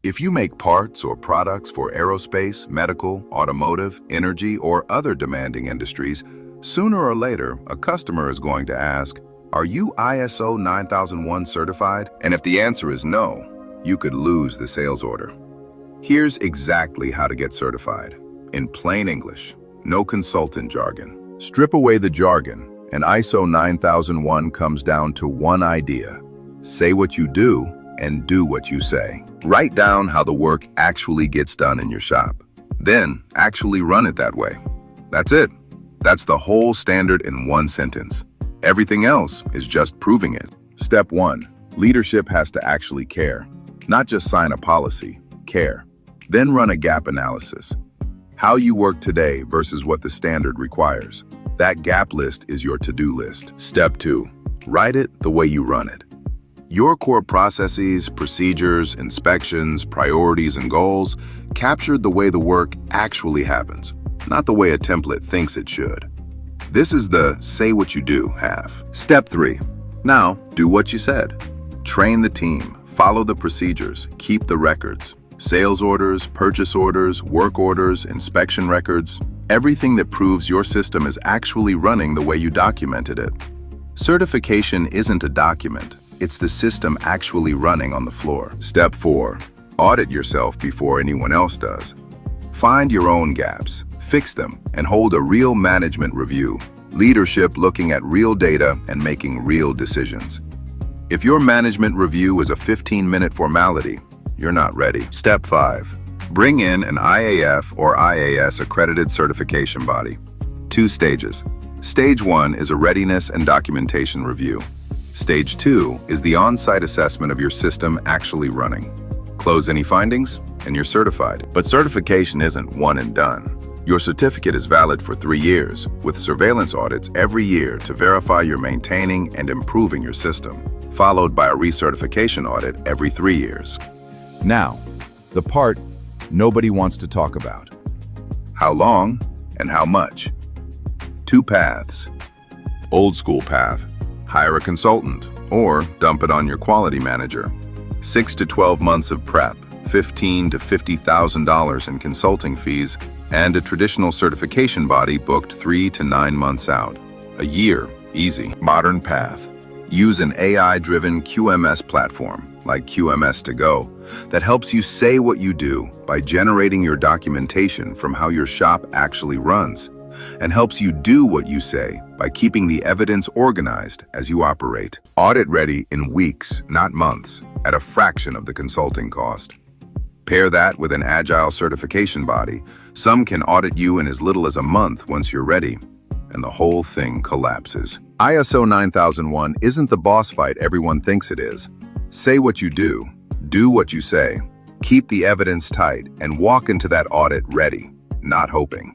If you make parts or products for aerospace, medical, automotive, energy, or other demanding industries, sooner or later, a customer is going to ask, "Are you ISO 9001 certified?" And if the answer is no, you could lose the sales order. Here's exactly how to get certified. In plain English, no consultant jargon. Strip away the jargon, and ISO 9001 comes down to one idea. Say what you do and do what you say. Write down how the work actually gets done in your shop. Then actually run it that way. That's it. That's the whole standard in one sentence. Everything else is just proving it. Step 1. Leadership has to actually care. Not just sign a policy, care. Then run a gap analysis. How you work today versus what the standard requires. That gap list is your to-do list. Step 2. Write it the way you run it. Your core processes, procedures, inspections, priorities, and goals captured the way the work actually happens, not the way a template thinks it should. This is the say what you do half. Step 3. Now, do what you said. Train the team, follow the procedures, keep the records. Sales orders, purchase orders, work orders, inspection records, everything that proves your system is actually running the way you documented it. Certification isn't a document. It's the system actually running on the floor. Step 4. Audit yourself before anyone else does. Find your own gaps, fix them, and hold a real management review. Leadership looking at real data and making real decisions. If your management review is a 15-minute formality, you're not ready. Step 5. Bring in an IAF or IAS accredited certification body. 2 stages. Stage 1 is a readiness and documentation review. Stage 2 is the on-site assessment of your system actually running. Close any findings, and you're certified. But certification isn't one and done. Your certificate is valid for 3 years, with surveillance audits every year to verify you're maintaining and improving your system, followed by a recertification audit every 3 years. Now, the part nobody wants to talk about. How long and how much? 2 paths. Old school path. Hire a consultant, or dump it on your quality manager. 6 to 12 months of prep, $15,000 to $50,000 in consulting fees, and a traditional certification body booked 3 to 9 months out. A year, easy. Modern path. Use an AI-driven QMS platform, like QMS to Go, that helps you say what you do by generating your documentation from how your shop actually runs, and helps you do what you say by keeping the evidence organized as you operate. Audit ready in weeks, not months, at a fraction of the consulting cost. Pair that with an agile certification body. Some can audit you in as little as a month once you're ready, and the whole thing collapses. ISO 9001 isn't the boss fight everyone thinks it is. Say what you do what you say, keep the evidence tight, and walk into that audit ready, not hoping.